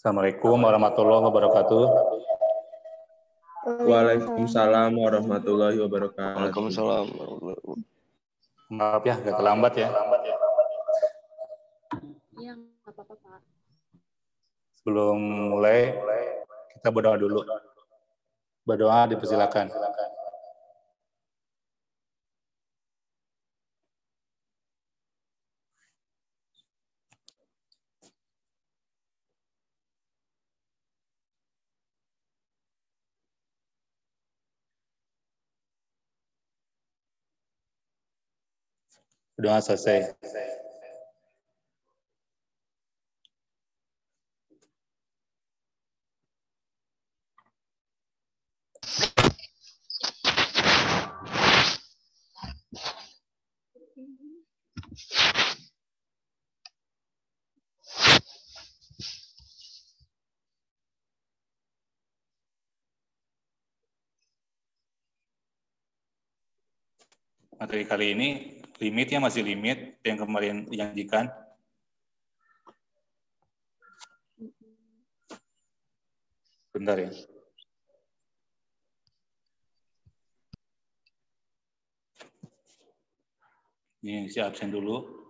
Assalamualaikum warahmatullahi wabarakatuh. Waalaikumsalam warahmatullahi wabarakatuh. Waalaikumsalam. Maaf ya, agak terlambat ya. Iya, nggak apa-apa, Pak. Sebelum mulai, kita berdoa dulu. Berdoa dipersilakan. Doa selesai. Materi kali ini limitnya masih limit yang kemarin dijanjikan. Bentar ya. Ini isi absen dulu.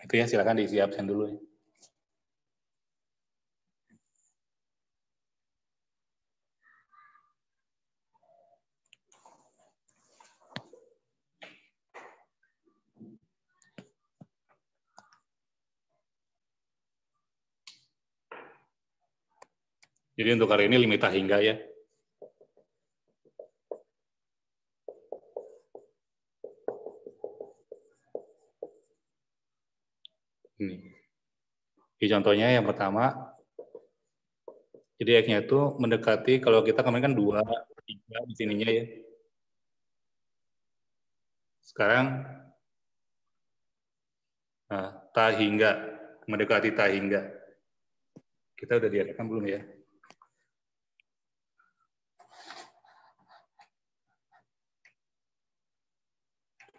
Itu ya, silakan diisi absen dulu ya. Jadi untuk hari ini limit hingga ya. Ini. Jadi contohnya yang pertama, jadi X-nya itu mendekati, kalau kita kemarin kan 2, 3 di sininya ya. Sekarang, nah, ta hingga, mendekati ta hingga. Kita udah direkam belum ya?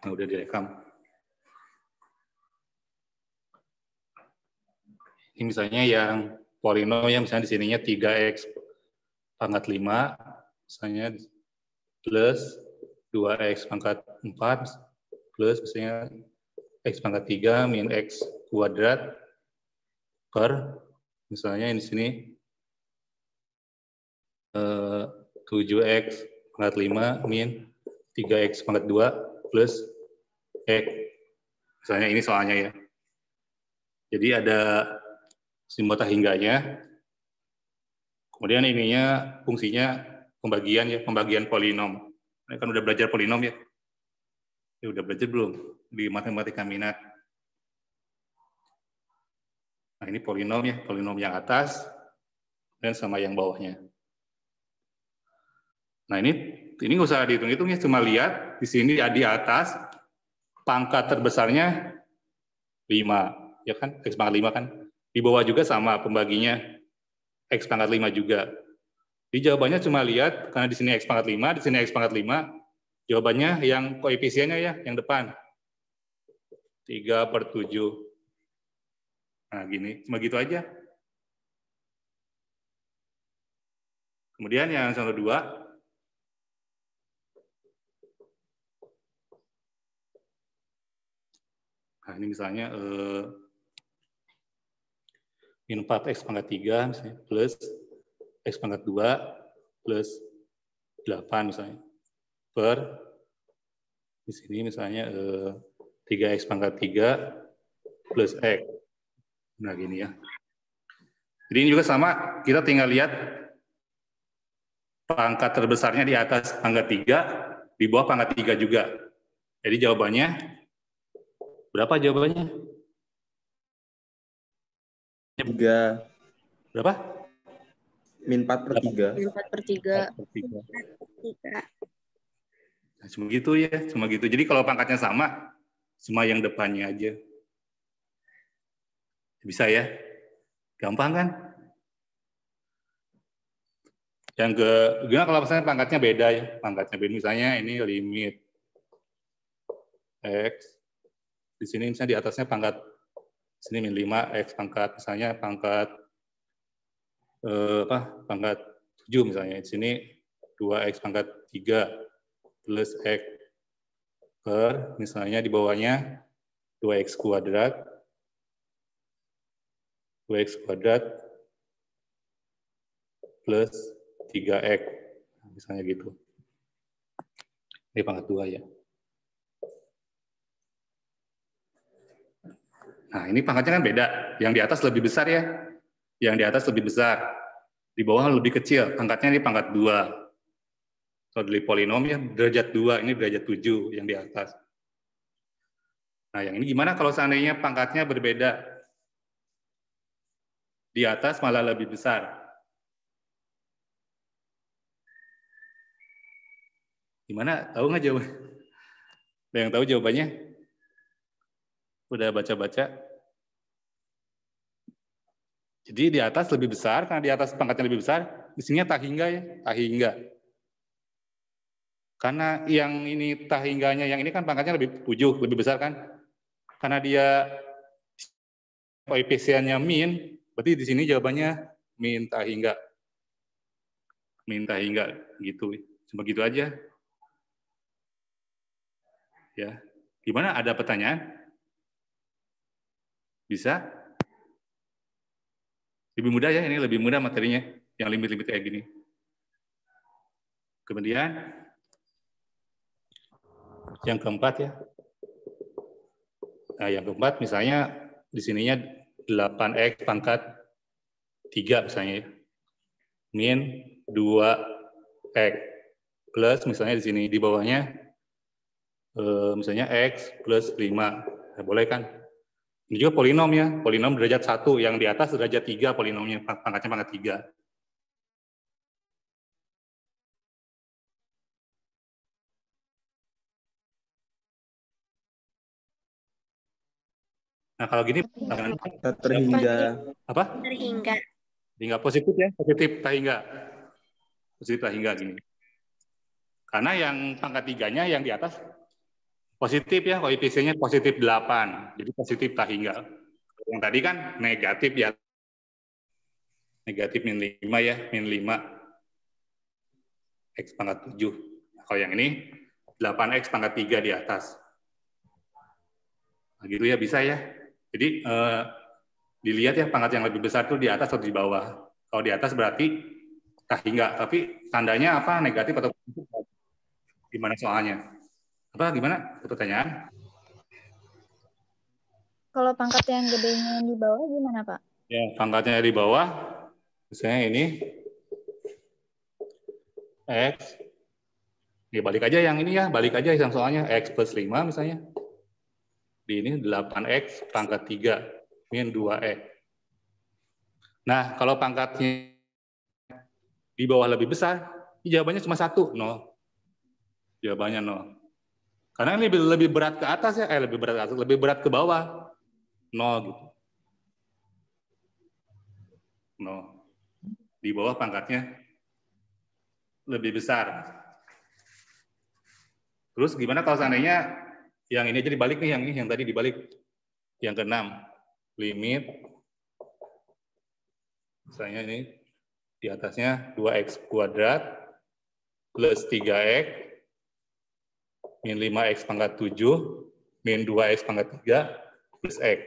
Nah, udah direkam. Ini misalnya yang polinom yang misalnya di sininya 3x pangkat 5, misalnya plus 2x pangkat 4, plus misalnya x pangkat 3 min x kuadrat per, misalnya di sini 7x pangkat 5 min 3x pangkat 2 plus x. Misalnya ini soalnya ya. Jadi ada simbol tak hingganya. Kemudian ininya fungsinya pembagian ya, pembagian polinom. Ini kan udah belajar polinom ya. Ya udah belajar belum di matematika minat? Nah, ini polinom ya, polinom yang atas dan sama yang bawahnya. Nah, ini nggak usah dihitung-hitung ya, cuma lihat di sini di atas pangkat terbesarnya 5, ya kan? X pangkat 5 kan? Di bawah juga sama pembaginya X pangkat 5 juga. Di jawabannya cuma lihat, karena di sini X pangkat 5, di sini X pangkat 5, jawabannya yang koefisiennya ya, yang depan. 3/7. Nah, gini, cuma gitu aja. Kemudian yang 102, nah ini misalnya min 4x pangkat 3 misalnya, plus x pangkat 2 plus 8 misalnya, per di sini misalnya 3x pangkat 3 plus x. Nah gini ya. Jadi ini juga sama, kita tinggal lihat pangkat terbesarnya di atas pangkat 3, di bawah pangkat 3 juga. Jadi jawabannya, berapa jawabannya? 3. Berapa? Min 4/3. Min 4/3. Nah, cuma gitu ya, cuma gitu. Jadi kalau pangkatnya sama, cuma yang depannya aja. Bisa ya? Gampang kan? Gimana kalau misalnya pangkatnya beda ya? Pangkatnya beda, misalnya ini limit x. Di sini misalnya di atasnya pangkat, sini min 5, x pangkat, misalnya pangkat, pangkat 7 misalnya. Di sini 2x pangkat 3 plus x per, misalnya di bawahnya 2x kuadrat plus 3x, misalnya gitu. Ini pangkat 2 ya. Nah, ini pangkatnya kan beda. Yang di atas lebih besar ya. Yang di atas lebih besar. Di bawah lebih kecil. Pangkatnya ini pangkat 2. Kalau dari polinom ya derajat 2, ini derajat 7 yang di atas. Nah, yang ini gimana kalau seandainya pangkatnya berbeda? Di atas malah lebih besar. Gimana? Tahu nggak jawabannya? Ada yang tahu jawabannya? Udah baca-baca? Jadi di atas lebih besar, karena di atas pangkatnya lebih besar, di sini tak hingga ya, tak hingga. Karena yang ini tak hingganya, yang ini kan pangkatnya lebih 7, lebih besar kan? Karena dia koefisiennya min, berarti di sini jawabannya min tak hingga. Min tak hingga, gitu. Cuma gitu aja. Ya, gimana? Ada pertanyaan? Bisa? Lebih mudah ya, ini lebih mudah materinya, yang limit-limit kayak gini. Kemudian, yang keempat ya. Nah, yang keempat misalnya di sininya 8x pangkat 3 misalnya ya. Min 2x plus misalnya di sini di bawahnya misalnya x plus 5. Nah, boleh kan? Ini juga polinom ya, polinom derajat 1, yang di atas derajat 3 polinomnya, pangkatnya pangkat 3. Nah, kalau gini terhingga. Apa? Terhingga. Hingga positif ya, positif tak hingga. Positif tak hingga gini. Karena yang pangkat 3-nya yang di atas positif ya, koefisiennya positif 8. Jadi positif tak hingga. Yang tadi kan negatif ya. Negatif min 5 ya, min 5. X pangkat 7. Kalau yang ini 8X pangkat 3 di atas. Nah, gitu ya, bisa ya. Jadi dilihat ya pangkat yang lebih besar itu di atas atau di bawah. Kalau di atas berarti tak hingga, tapi tandanya apa? Negatif atau positif? Gimana soalnya? Apa gimana? Pertanyaan? Kalau pangkat yang gedenya di bawah gimana, Pak? Ya, pangkatnya di bawah, misalnya ini X. Ya, balik aja yang ini ya, balik aja yang soalnya X plus 5 misalnya. Di ini 8X pangkat 3 min 2X. Nah, kalau pangkatnya di bawah lebih besar, jawabannya cuma 1, 0. Jawabannya 0. Karena ini lebih berat ke atas ya, lebih berat ke atas, lebih berat ke bawah. 0 gitu. 0. Di bawah pangkatnya lebih besar. Terus gimana kalau seandainya yang ini aja dibalik nih, yang ini, yang tadi dibalik. Yang ke-6, limit, misalnya ini Di atasnya 2x kuadrat plus 3x min 5x pangkat 7 min 2x pangkat 3 plus x.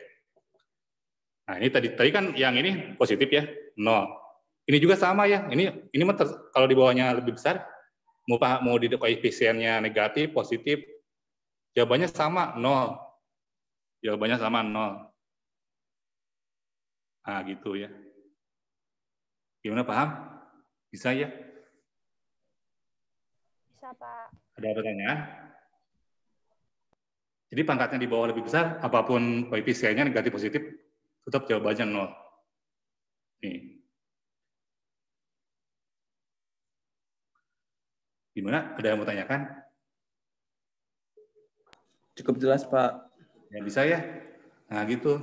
Nah, ini tadi kan yang ini positif ya, 0. Ini juga sama ya. Ini kalau di bawahnya lebih besar, mau di koefisiennya negatif, positif, jawabannya sama 0. Jawabannya sama 0. Nah, gitu ya. Gimana, paham? Bisa ya? Bisa, Pak. Ada pertanyaan? Jadi pangkatnya di bawah lebih besar, apapun koefisiennya negatif positif, tetap jawabannya 0. Nih. Gimana? Ada yang mau tanyakan? Cukup jelas, Pak. Ya bisa ya? Nah gitu.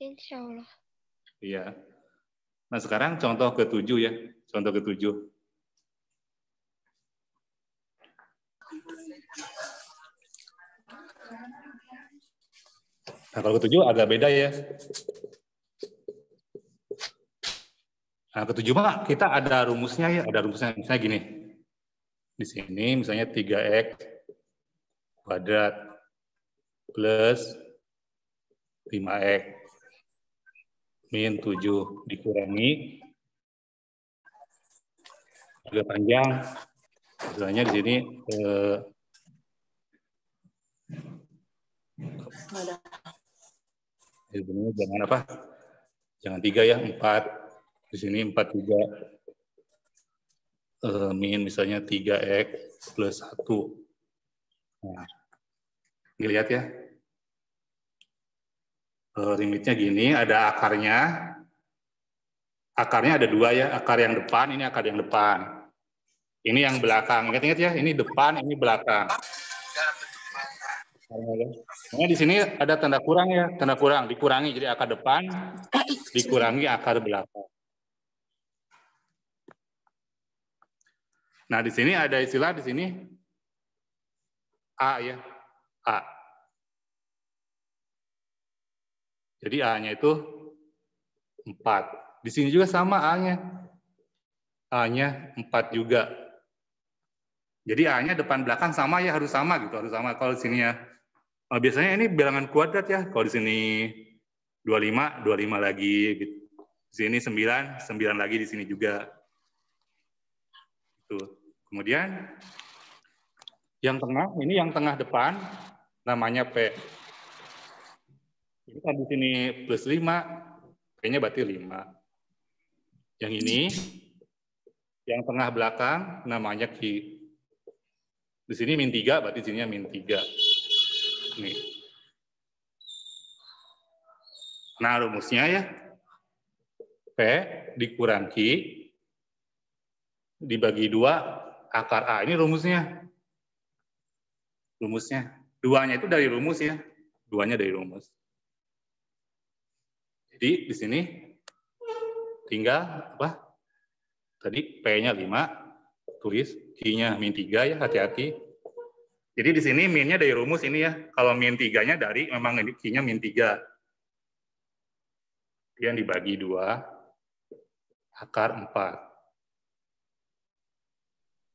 Insya Allah. Iya. Nah sekarang contoh ke-7 ya. Contoh ke-7. Nah kalau ke-7 agak beda ya. Nah ke-7 mah kita ada rumusnya ya. Ada rumusnya misalnya gini. Di sini misalnya 3x kuadrat plus 5x min 7 dikurangi agak panjang. Misalnya di sini jangan apa? Jangan 3 ya, 4. Di sini 4 juga. Min misalnya 3x plus 1. Nah, dilihat ya. Limitnya gini, ada akarnya. Akarnya ada 2 ya, akar yang depan, ini akar yang depan. Ini yang belakang. Ingat-ingat ya, ini depan, ini belakang. Nah, di sini ada tanda kurang ya, tanda kurang, dikurangi jadi akar depan, dikurangi akar belakang. Nah, di sini ada istilah di sini A ya, A. Jadi A-nya itu 4. Di sini juga sama A-nya. A-nya 4 juga. Jadi A-nya depan belakang sama ya, harus sama gitu, harus sama. Kalau di sini ya, biasanya ini bilangan kuadrat ya. Kalau di sini 25, 25 lagi gitu. Di sini 9, 9 lagi di sini juga. Tuh. Kemudian yang tengah, ini yang tengah depan namanya P. Ini kan di sini plus 5, P-nya berarti 5. Yang ini, yang tengah belakang namanya Q. Di sini min 3, berarti di sini min 3. Nih. Nah, rumusnya ya, P dikurang Q dibagi 2 akar A. Ini rumusnya. Rumusnya. 2-nya itu dari rumus ya. 2-nya dari rumus. Jadi di sini tinggal apa? Tadi P-nya 5, tulis Q-nya min 3 ya, hati-hati. Jadi di sini min-nya dari rumus ini ya. Kalau min 3-nya dari memang ini Q-nya min 3. Yang dibagi 2 akar 4.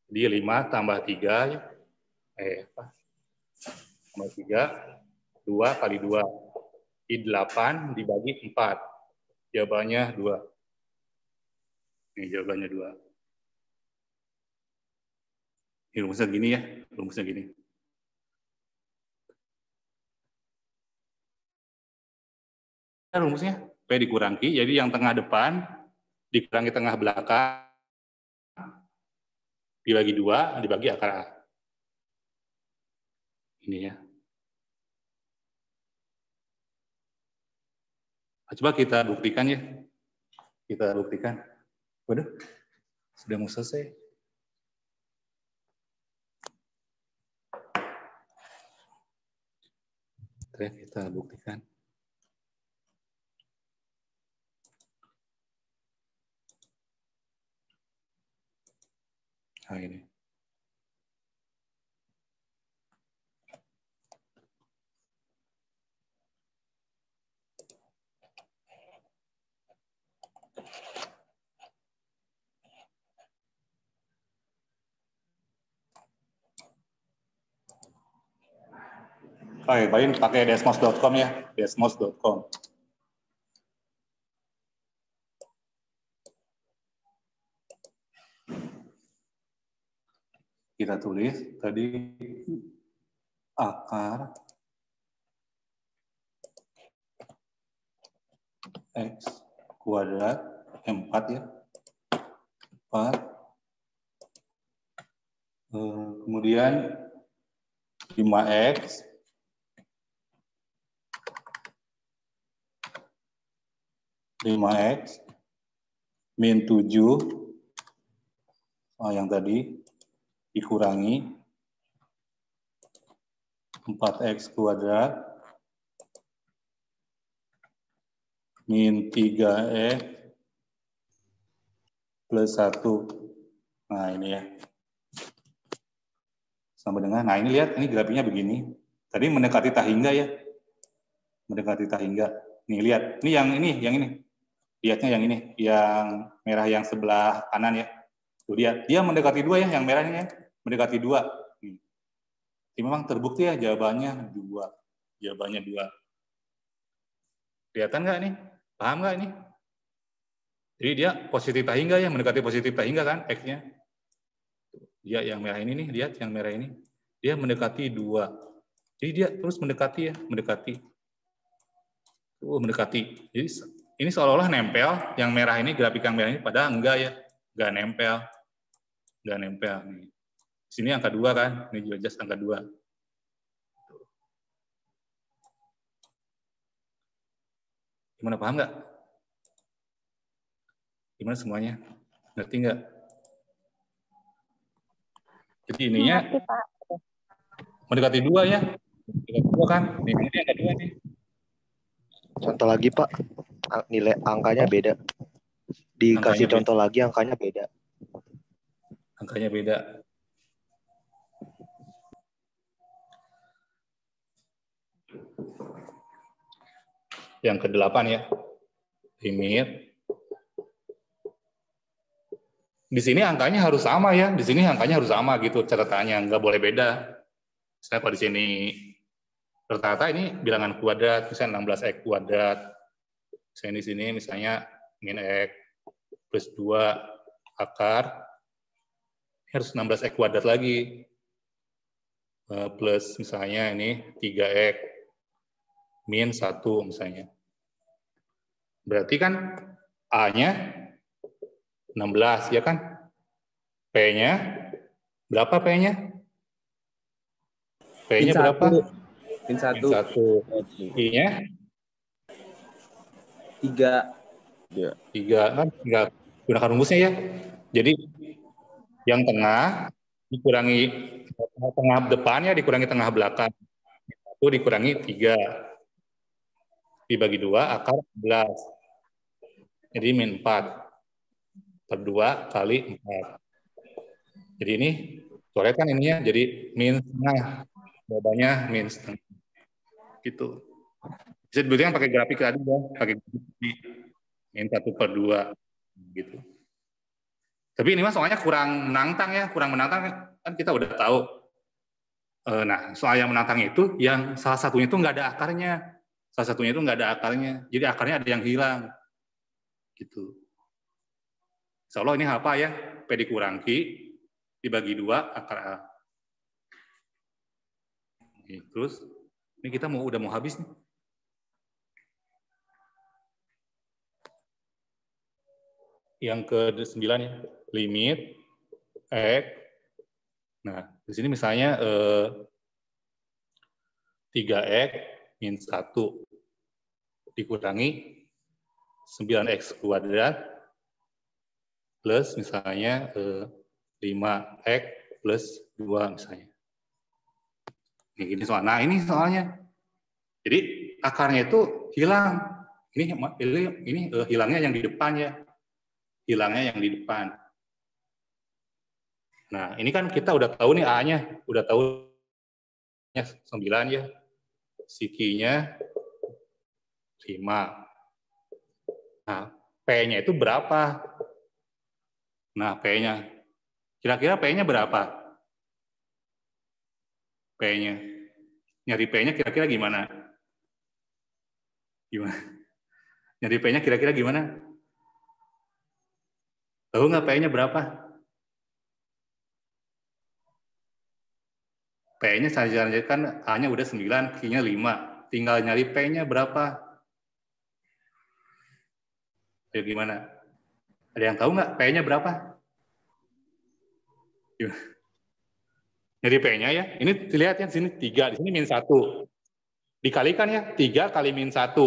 Jadi 5 tambah 3 ya. Tambah 3, 2 kali 2. Di 8 dibagi 4. Jawabannya 2. Ini jawabannya 2. Ini rumusnya gini ya, rumusnya gini. Rumusnya P dikurangi, jadi yang tengah depan dikurangi tengah belakang dibagi 2 dibagi akar A. Ini ya. Coba kita buktikan ya. Kita buktikan. Waduh, sudah mau selesai. Oke, kita buktikan. Nah, ini. paling pakai desmos.com ya, desmos.com. Kita tulis tadi akar X kuadrat 4 ya. 4. Kemudian 5X min 7 yang tadi dikurangi 4X kuadrat min 3X plus 1. Nah ini ya. Sampai dengan, nah ini lihat, ini grafiknya begini. Tadi mendekati tahingga ya. Mendekati tahingga. Nih lihat, ini yang ini. Lihatnya yang ini, yang merah yang sebelah kanan ya. Tuh lihat, dia mendekati 2 ya, yang merahnya ya. Mendekati 2. Ini memang terbukti ya jawabannya 2. Jawabannya 2. Kelihatan nggak nih? Paham nggak ini? Jadi dia positif tahingga ya, mendekati positif tahingga kan X-nya. Dia yang merah ini nih, lihat yang merah ini. Dia mendekati 2. Jadi dia terus mendekati ya, mendekati. Mendekati. Jadi ini seolah-olah nempel, yang merah ini, grafik yang merah ini, padahal enggak ya. Enggak nempel. Enggak nempel. Nih. Sini angka 2 kan, ini juga just angka 2. Gimana, paham nggak? Gimana semuanya? Ngerti nggak? Jadi ininya mendekati 2 ya. Mendekati 2 kan? Ini angka 2 nih. Contoh lagi Pak, nilai angkanya beda. Dikasih Angkanya contoh lagi angkanya beda. Angkanya beda. Yang ke-8 ya. Limit. Di sini angkanya harus sama ya. Di sini angkanya harus sama gitu catatannya, nggak boleh beda. Misalnya kalau di sini rata-rata ini bilangan kuadrat, misalnya 16X kuadrat. Misalnya di sini misalnya min X plus 2 akar, harus 16X kuadrat lagi. Plus misalnya ini 3X min 1 misalnya. Berarti kan A-nya 16 ya kan? P-nya berapa P-nya? P-nya berapa? Min 1. Min 1. I-nya 3. 3 kan? Tinggal gunakan rumusnya ya. Jadi yang tengah dikurangi tengah depannya dikurangi tengah belakang. Itu dikurangi 3. Dibagi 2 akar 11. Jadi min 4. Per 2 kali 4. Jadi ini coretan ininya jadi min setengah. Jawabannya min setengah. Gitu. Bisa dibuktikan pakai grafik tadi ya, pakai grafik min 1/2 gitu. Tapi ini mah soalnya kurang menantang ya, kurang menantang kan kita udah tahu. Nah, soal yang menantang itu yang salah satunya itu nggak ada akarnya. Salah satunya itu nggak ada akarnya. Jadi akarnya ada yang hilang. Gitu. Insya Allah ini apa ya? P dikurang Q dibagi 2 akar A. Terus ini kita udah mau habis nih. Yang ke-9 ya, limit X. Nah, di sini misalnya 3X min 1 dikurangi 9X kuadrat plus misalnya 5X plus 2 misalnya. Ini soal. Nah, ini soalnya. Jadi akarnya itu hilang. Ini hilangnya yang di depan ya. Hilangnya yang di depan. Nah, ini kan kita udah tahu nih A-nya, udah tahu 9 ya. Si Q-nya 5. Nah, P-nya itu berapa? Nah, P-nya. Kira-kira P-nya berapa? P-nya. Nyari P-nya kira-kira gimana? Gimana? Nyari P-nya kira-kira gimana? Tahu nggak P-nya berapa? P-nya saja kan A-nya udah 9, Q-nya 5. Tinggal nyari P-nya berapa? Ya gimana? Ada yang tahu nggak P-nya berapa? Gimana? Nyari P-nya ya. Ini dilihat ya di sini 3, di sini min 1. Dikalikan ya, 3 kali min 1.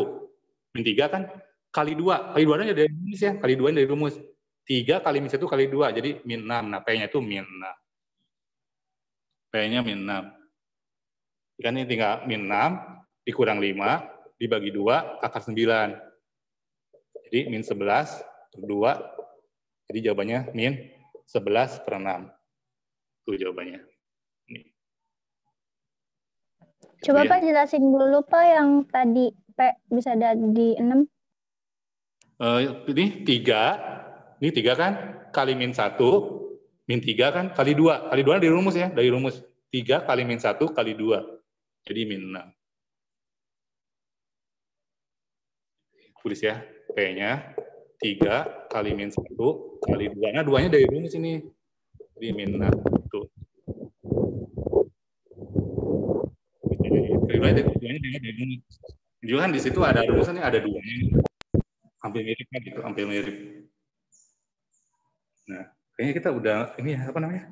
Min 3 kan kali 2. Kali 2-nya dari rumus ya, kali 2 dari rumus. 3 kali min 1 kali 2, jadi min 6. Nah, P-nya itu min 6. P-nya min 6. Kan ini tinggal min 6 dikurang 5 dibagi 2 akar 9. Jadi min 11 per 2. Jadi jawabannya min 11 per 6. Itu jawabannya. Ini. Coba Ya. Pak jelasin dulu Pak yang tadi P bisa ada di 6. Ini 3. Ini 3 kan kali min 1. Min 3 kan kali 2. Kali 2 dari rumus ya. Dari rumus 3 kali min 1 kali 2. Jadi min 6. Tulis ya, P-nya 3 kali min 1 kali 2. Nah, 2-nya dari rumus ini. Jadi min 6. Tuh. Dari rumus. Juga kan di situ ada rumusnya, ada 2-nya. Hampir mirip kan gitu, hampir mirip. Nah, kayaknya kita udah, ini apa namanya?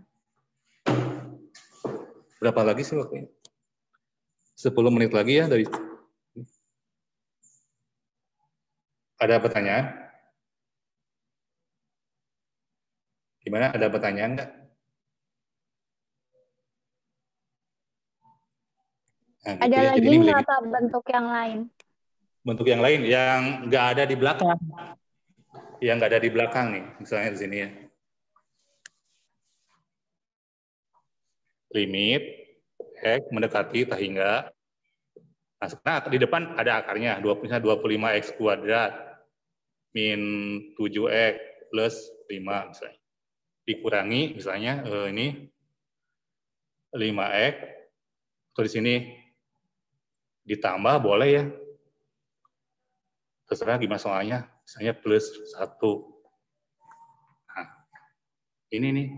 Berapa lagi sih waktunya? 10 menit lagi ya dari. Ada pertanyaan? Gimana? Ada pertanyaan nggak? Nah, gitu Ada ya. lagi Jadi ini nggak Pak bentuk yang lain? bentuk yang lain yang nggak ada di belakang. Yang nggak ada di belakang nih, misalnya di sini ya. Limit X mendekati tak hingga. Nah, sekarang di depan ada akarnya, 25x kuadrat min 7x plus 5 misalnya. Dikurangi misalnya ini 5x, atau di sini ditambah boleh ya. Terserah gimana soalnya, misalnya plus 1. Nah, ini nih.